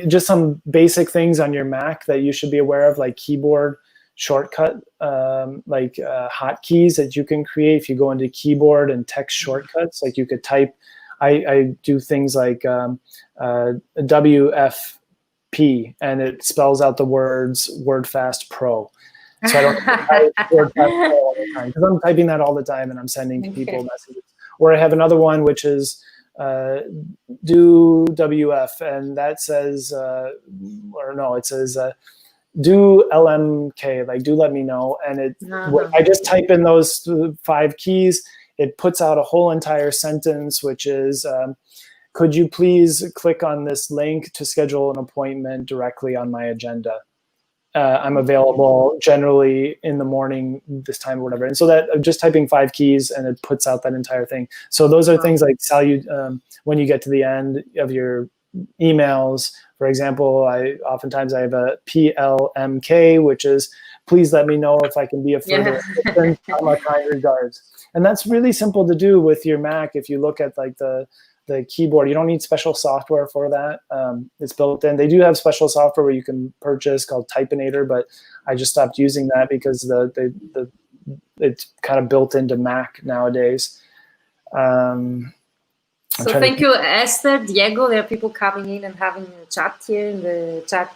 just some basic things on your Mac that you should be aware of, like keyboard shortcut, like hotkeys that you can create. If you go into keyboard and text shortcuts, like you could type, I do things like WFP, and it spells out the words WordFast Pro. So I don't type WordFast Pro all the time, because I'm typing that all the time and I'm sending people messages. Or I have another one which is do WF, and that says, it says do LMK, like do let me know. And I just type in those 5 keys. It puts out a whole entire sentence, which is, could you please click on this link to schedule an appointment directly on my agenda? I'm available generally in the morning, this time or whatever. And so that just typing 5 keys, and it puts out that entire thing. So those are things like when you get to the end of your emails. For example, oftentimes I have a PLMK, which is please let me know if I can be of further assistance. My kind regards. And that's really simple to do with your Mac. If you look at like the keyboard, you don't need special software for that. It's built in. They do have special software where you can purchase called Typinator, but I just stopped using that because it's kind of built into Mac nowadays. So thank you, Esther, Diego. There are people coming in and having a chat here in the chat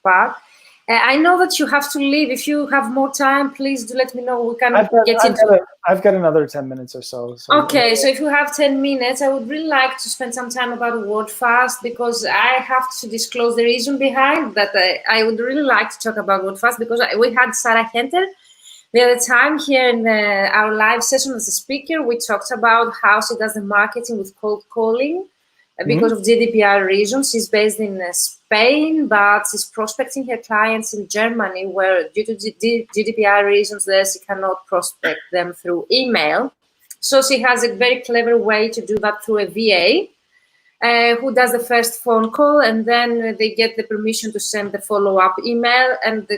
part. I know that you have to leave. If you have more time, please do let me know. We can I've got another 10 minutes or so. Okay, so if you have 10 minutes, I would really like to spend some time about WordFast, because I have to disclose the reason behind that. I would really like to talk about WordFast, because we had Sarah Henter the other time here in our live session as a speaker. We talked about how she does the marketing with cold calling. Because of GDPR reasons. She's based in Spain, but she's prospecting her clients in Germany, where due to GDPR reasons there, she cannot prospect them through email. So she has a very clever way to do that through a VA who does the first phone call, and then they get the permission to send the follow-up email, and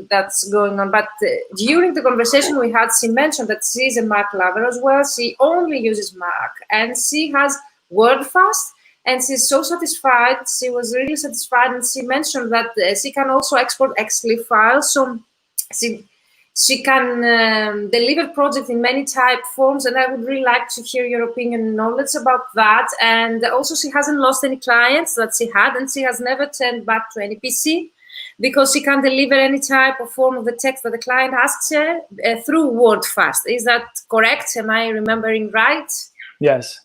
that's going on. But during the conversation we had, she mentioned that she's a Mac lover as well. She only uses Mac, and she has WordFast. And she's so satisfied. She was really satisfied, and she mentioned that she can also export XLIF files. So she can deliver projects in many type forms, and I would really like to hear your opinion and knowledge about that. And also, she hasn't lost any clients that she had, and she has never turned back to any PC, because she can deliver any type of form of the text that the client asks her through WordFast. Is that correct? Am I remembering right? Yes.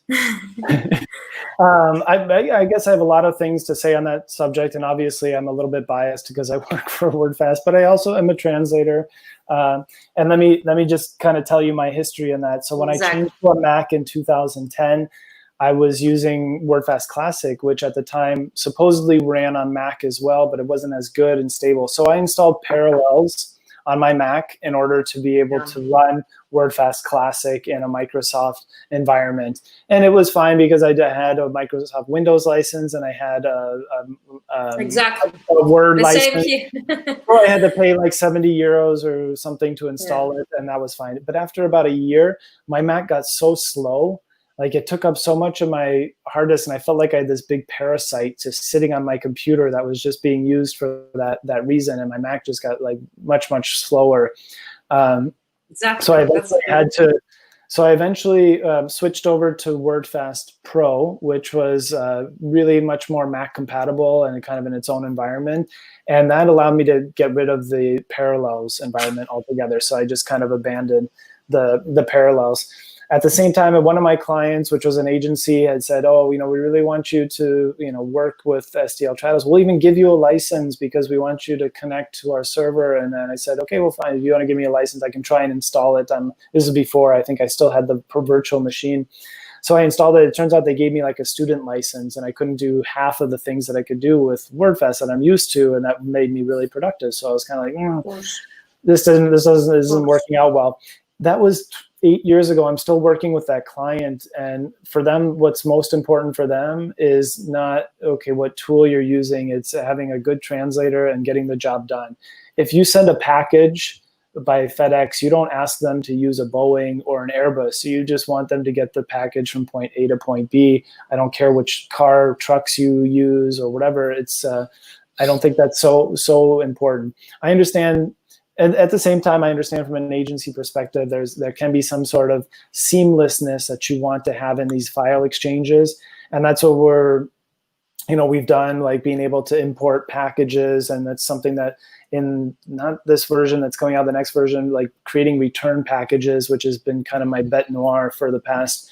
I guess I have a lot of things to say on that subject, and obviously I'm a little bit biased because I work for WordFast, but I also am a translator. And let me just kind of tell you my history in that. So when I changed to a Mac in 2010, I was using WordFast Classic, which at the time supposedly ran on Mac as well, but it wasn't as good and stable. So I installed Parallels on my Mac in order to be able to run WordFast Classic in a Microsoft environment. And it was fine because I had a Microsoft Windows license, and I had a Word license. So I had to pay like 70 euros or something to install it, and that was fine. But after about a year, my Mac got so slow. Like, it took up so much of my hard disk, and I felt like I had this big parasite just sitting on my computer that was just being used for that reason, and my Mac just got like much slower. So I had to So I eventually switched over to WordFast Pro, which was really much more Mac compatible and kind of in its own environment. And that allowed me to get rid of the Parallels environment altogether. So I just kind of abandoned the Parallels. At the same time, one of my clients, which was an agency, had said, "Oh, we really want you to, work with STL Trados. We'll even give you a license because we want you to connect to our server." And then I said, "Okay, well, fine. If you want to give me a license, I can try and install it." This is before I think I still had the virtual machine. So I installed it. It turns out they gave me like a student license, and I couldn't do half of the things that I could do with WordFest that I'm used to, and that made me really productive. So I was kind of like, this isn't working out well. That was 8 years ago. I'm still working with that client, and for them, what's most important for them is not, okay, what tool you're using. It's having a good translator and getting the job done. If you send a package by FedEx, you don't ask them to use a Boeing or an Airbus. You just want them to get the package from point A to point B. I don't care which trucks you use or whatever. I don't think that's so important. I understand. And at the same time, I understand from an agency perspective, there can be some sort of seamlessness that you want to have in these file exchanges. And that's what we've done, like being able to import packages. And that's something that in not this version that's coming out, the next version, like creating return packages, which has been kind of my bête noire for the past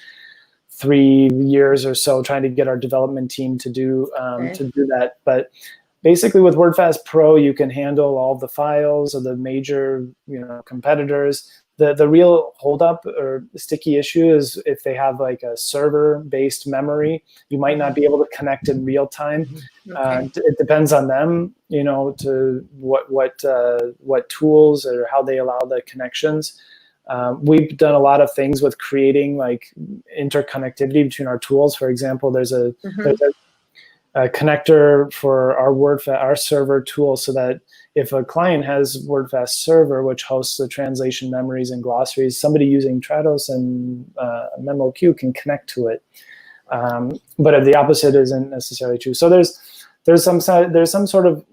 3 years or so, trying to get our development team to do that. But basically, with WordFast Pro, you can handle all the files of the major, competitors. The real holdup or sticky issue is if they have like a server-based memory, you might not be able to connect in real time. Okay. It depends on them, to what tools or how they allow the connections. We've done a lot of things with creating like interconnectivity between our tools. For example, there's a connector for our server tool, so that if a client has WordFast server, which hosts the translation memories and glossaries, somebody using Trados and MemoQ can connect to it. But if the opposite isn't necessarily true. So there's some sort of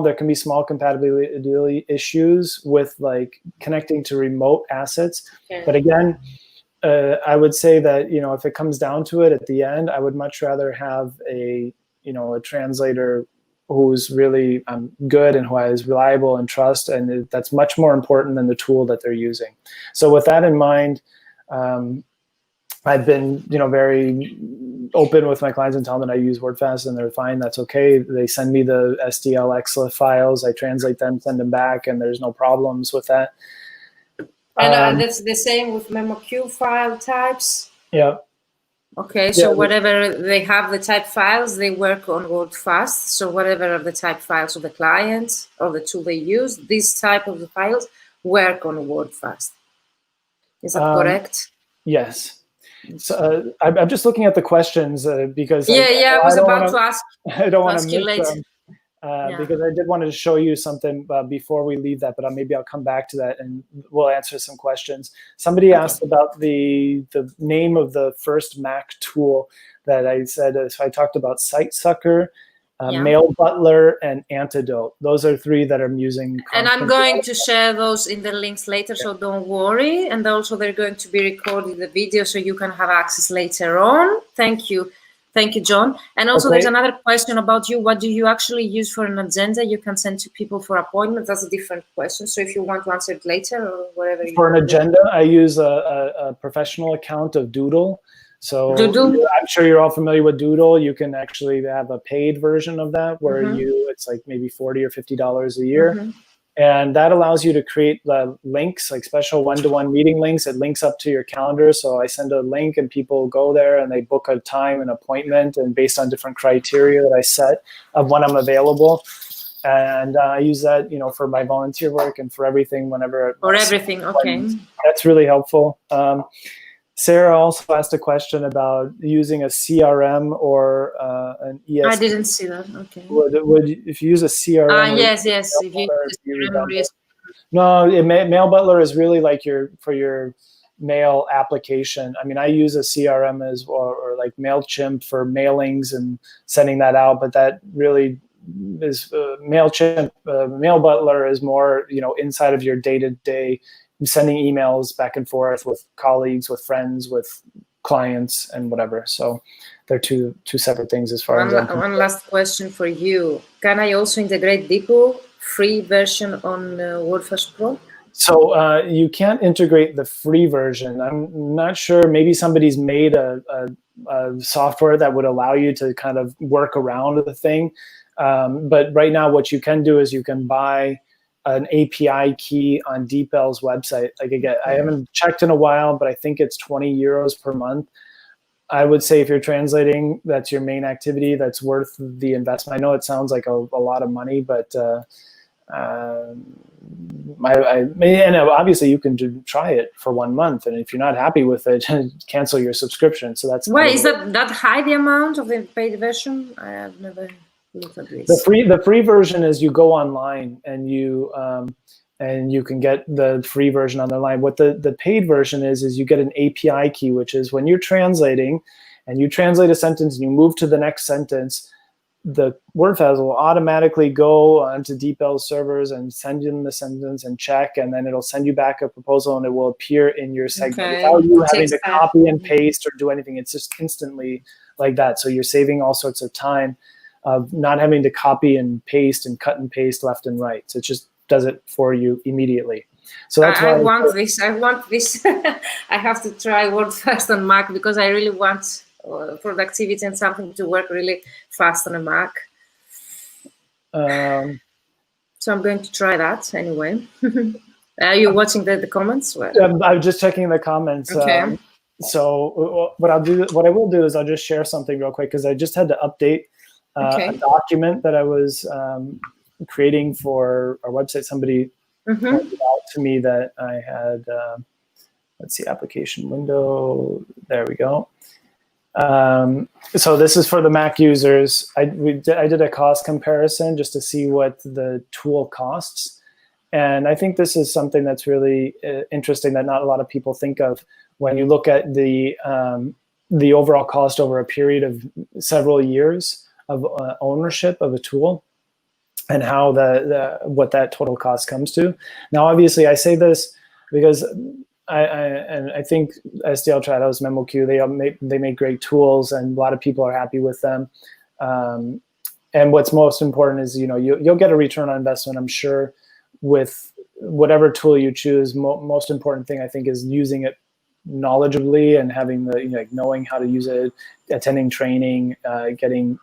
there can be small compatibility issues with like connecting to remote assets. Okay. But again, I would say that, if it comes down to it at the end, I would much rather have a translator who's really good and who is reliable and trust, and that's much more important than the tool that they're using. So with that in mind, I've been, very open with my clients and tell them that I use WordFast, and they're fine. That's okay. They send me the STL XLIF files. I translate them, send them back, and there's no problems with that. And that's the same with MemoQ file types? Yeah. Okay, so whatever they have the type files, they work on WordFast. So whatever are the type files of the client or the tool they use, this type of the files work on WordFast. Is that correct? Yes. So I'm just looking at the questions because I was about to ask. I don't want to miss them. Because I did want to show you something before we leave that, but maybe I'll come back to that and we'll answer some questions. Somebody asked about the name of the first Mac tool that I said. So I talked about SiteSucker, Mail Butler, and Antidote. Those are 3 that I'm using. And I'm going to share those in the links later, so don't worry. And also they're going to be recorded the video so you can have access later on. Thank you. Thank you, John. And also there's another question about you. What do you actually use for an agenda you can send to people for appointments? That's a different question. So if you want to answer it later or whatever. For an agenda, I use a professional account of Doodle. So Doodle? I'm sure you're all familiar with Doodle. You can actually have a paid version of that where it's like maybe $40 or $50 a year. And that allows you to create links, like special one-to-one meeting links. It links up to your calendar. So I send a link and people go there and they book a time and appointment, and based on different criteria that I set of when I'm available. And I use that, for my volunteer work and for everything whenever. For everything, okay. That's really helpful. Sarah also asked a question about using a CRM or an ESP. I didn't see that. Okay. If you use a CRM? Yes. If you use CRM no, Mail Butler is really like for your mail application. I mean, I use a CRM or like MailChimp for mailings and sending that out, but that really is MailChimp. Mail Butler is more, inside of your day-to-day sending emails back and forth with colleagues, with friends, with clients, and whatever. So they're two separate things as far as one last question for you. Can I also integrate Depot free version on WordFast Pro? So you can't integrate the free version. I'm not sure. Maybe somebody's made a software that would allow you to kind of work around the thing. But right now, what you can do is you can buy an API key on DeepL's website. Like again, I haven't checked in a while, but I think it's 20 euros per month. I would say if you're translating, that's your main activity, that's worth the investment. I know it sounds like a lot of money, but and obviously you can try it for 1 month, and if you're not happy with it, cancel your subscription. So that's why is that high, the amount of the paid version? I have never looked at this. The free version is you go online and you can get the free version on the line. What the paid version is you get an API key, which is when you're translating and you translate a sentence and you move to the next sentence, the WordFast will automatically go onto DeepL's servers and send in the sentence and check, and then it'll send you back a proposal and it will appear in your segment without you having to copy and paste or do anything. It's just instantly like that. So you're saving all sorts of time of not having to copy and paste and cut and paste left and right. So it just does it for you immediately. So that's why I want this. I have to try WordFast on Mac because I really want productivity and something to work really fast on a Mac. So I'm going to try that anyway. Are you watching the comments? I'm just checking the comments. Okay. So what I will do is I'll just share something real quick because I just had to update a document that I was creating for our website. Somebody pointed out to me that I had, let's see, application window. There we go. So this is for the Mac users. I did a cost comparison just to see what the tool costs. And I think this is something that's really interesting that not a lot of people think of when you look at the overall cost over a period of several years of ownership of a tool and how what that total cost comes to. Now, obviously, I say this because I think STL Trados, MemoQ, they make great tools, and a lot of people are happy with them. And what's most important is you'll get a return on investment, I'm sure, with whatever tool you choose. Most important thing I think is using it knowledgeably and having knowing how to use it, attending training, getting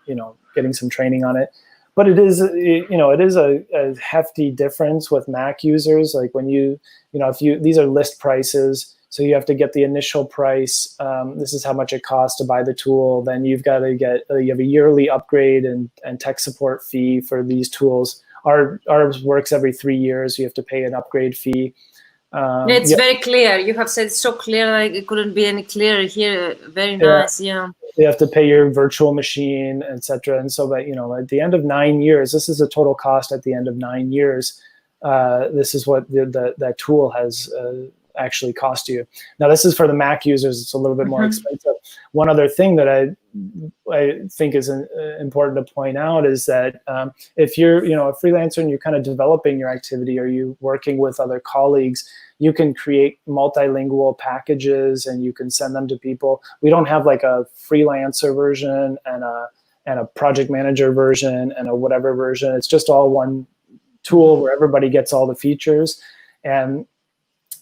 some training on it. But it is a hefty difference with Mac users. Like when these are list prices, so you have to get the initial price. This is how much it costs to buy the tool. Then you've got to you have a yearly upgrade and tech support fee for these tools. Ours works every 3 years. You have to pay an upgrade fee. It's very clear. You have said so clear, like it couldn't be any clearer here. Very nice, yeah. You have to pay your virtual machine, etc. And so that, at the end of 9 years, this is a total cost at the end of 9 years. This is what that tool has actually cost you. Now, this is for the Mac users. It's a little bit more expensive. One other thing that I think is important to point out is that if you're a freelancer and you're kind of developing your activity, or you working with other colleagues, you can create multilingual packages and you can send them to people. We don't have like a freelancer version and a project manager version and a whatever version. It's just all one tool where everybody gets all the features. And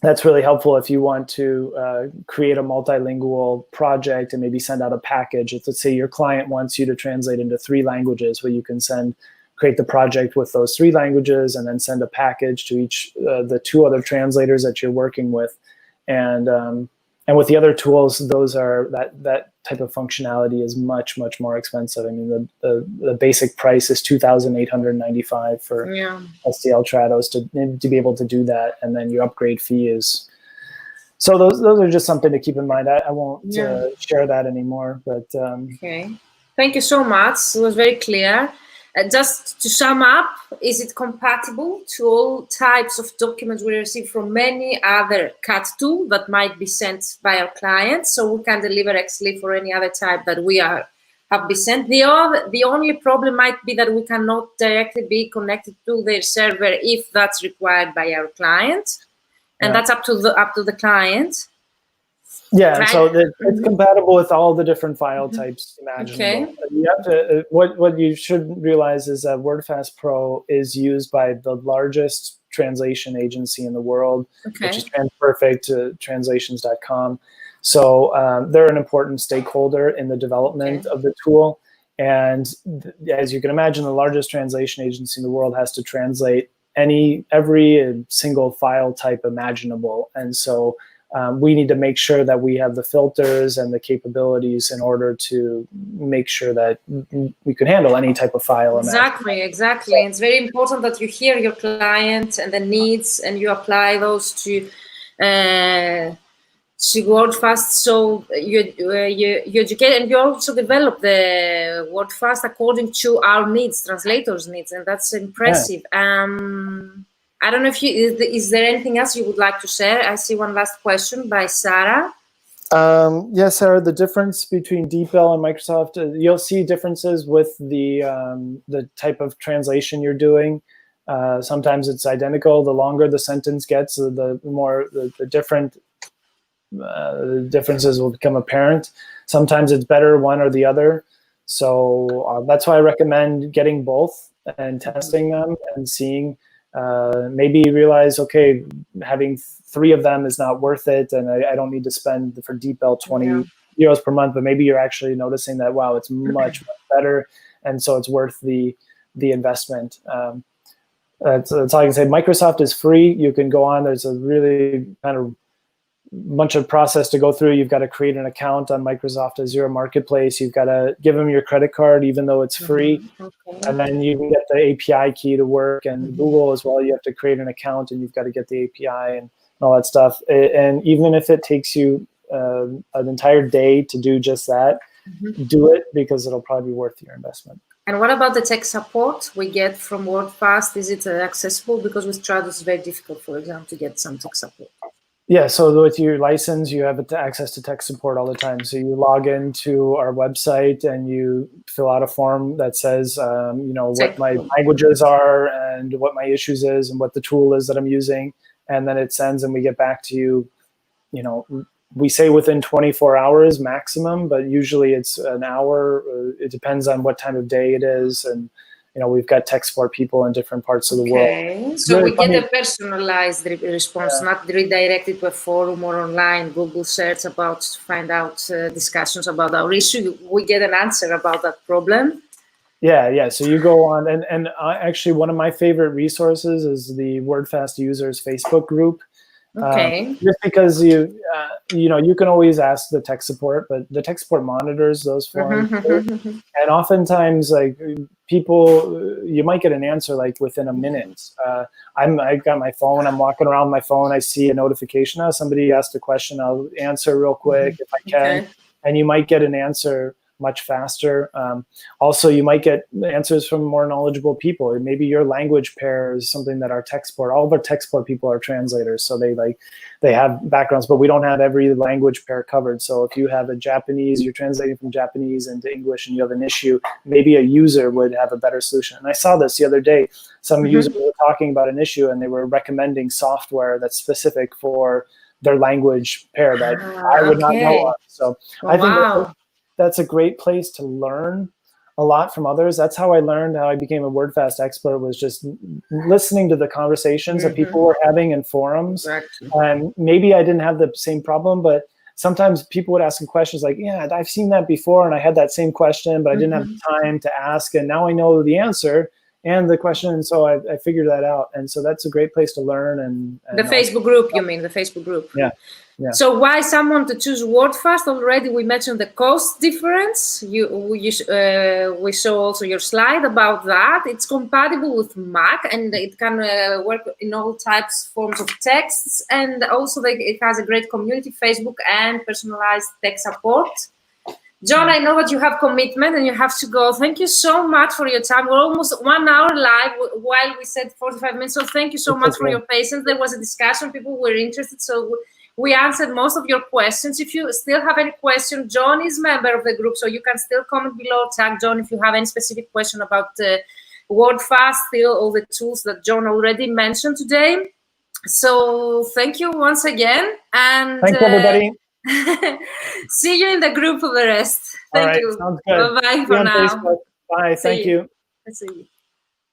that's really helpful if you want to create a multilingual project and maybe send out a package. If, let's say, your client wants you to translate into 3 languages, where you can create the project with those 3 languages and then send a package to each the 2 other translators that you're working with. And with the other tools, those are that type of functionality is much, much more expensive. I mean, the basic price is $2,895 for STL Trados to be able to do that, and then your upgrade fee is. So those are just something to keep in mind. I won't share that anymore. But okay, thank you so much. It was very clear. Just to sum up, is it compatible to all types of documents we receive from many other CAT tools that might be sent by our clients? So we can deliver actually for any other type that we have been sent. The only problem might be that we cannot directly be connected to their server if that's required by our clients. And that's up to the client. Yeah, right? So it's compatible with all the different file types imaginable. Okay. You have to. What you should realize is that WordFast Pro is used by the largest translation agency in the world, which is TransPerfect, translations.com. So they're an important stakeholder in the development of the tool. And as you can imagine, the largest translation agency in the world has to translate every single file type imaginable. And so we need to make sure that we have the filters and the capabilities in order to make sure that we can handle any type of file. Exactly. It's very important that you hear your client and the needs, and you apply those to WordFast. So you educate, and you also develop the WordFast according to our needs, translators' needs, and that's impressive. I don't know if is there anything else you would like to share? I see one last question by Sarah. Yes, Sarah, the difference between DeepL and Microsoft, you'll see differences with the type of translation you're doing. Sometimes it's identical. The longer the sentence gets, the more the differences will become apparent. Sometimes it's better one or the other. So that's why I recommend getting both and testing them and seeing. Maybe you realize, okay, having 3 of them is not worth it, and I don't need to spend for DeepL 20 euros per month. But maybe you're actually noticing that, wow, it's much better, and so it's worth the investment. That's all I can say. Microsoft is free. You can go on. There's a really kind of bunch of process to go through. You've got to create an account on Microsoft Azure Marketplace. You've got to give them your credit card, even though it's free. And then you can get the API key to work. And Google as well, you have to create an account, and you've got to get the API and all that stuff. And even if it takes you an entire day to do just that, do it, because it'll probably be worth your investment. And what about the tech support we get from WordFast? Is it accessible? Because with Trados, it's very difficult, for example, to get some tech support. Yeah, so with your license, you have access to tech support all the time. So you log into our website and you fill out a form that says, what my languages are and what my issues is and what the tool is that I'm using. And then it sends and we get back to you, we say within 24 hours maximum, but usually it's an hour. It depends on what time of day it is. And we've got tech support people in different parts of the world. So really we get a personalized response, not redirected to a forum or online Google search about to find out discussions about our issue. We get an answer about that problem. Yeah. So you go on, and actually one of my favorite resources is the WordFast users Facebook group. Just because you can always ask the tech support, but the tech support monitors those forums. And oftentimes, like people, you might get an answer like within a minute. I got my phone, I'm walking around with my phone, I see a notification, somebody asked a question, I'll answer real quick if I can. And you might get an answer much faster. Also, you might get answers from more knowledgeable people. Maybe your language pair is something that our tech support, all of our tech support people are translators, so they have backgrounds, but we don't have every language pair covered. So if you have a Japanese, you're translating from Japanese into English and you have an issue, maybe a user would have a better solution. And I saw this the other day. Some users were talking about an issue and they were recommending software that's specific for their language pair that I would not know of. So I think that's a great place to learn a lot from others. That's how I learned how I became a WordFast expert, was just listening to the conversations that people were having in forums. And maybe I didn't have the same problem, but sometimes people would ask me questions like, yeah, I've seen that before and I had that same question, but I didn't have time to ask. And now I know the answer and the question. And so I figured that out. And so that's a great place to learn. And the Facebook group, you mean the Facebook group? Yeah. So why someone to choose WordFast? Already we mentioned the cost difference. We saw also your slide about that. It's compatible with Mac and it can work in all forms of texts. And also it has a great community, Facebook, and personalized tech support. John, I know that you have commitment and you have to go. Thank you so much for your time. We're almost 1 hour live while we said 45 minutes. So thank you so much for your patience. There was a discussion. People were interested. So we answered most of your questions. If you still have any question, John is a member of the group, so you can still comment below. Tag John if you have any specific question about WordFast, still all the tools that John already mentioned today. So thank you once again, and thanks everybody. See you in the group for the rest. Thank you. Sounds good. Bye for now. Facebook. Bye. Thank you. See you.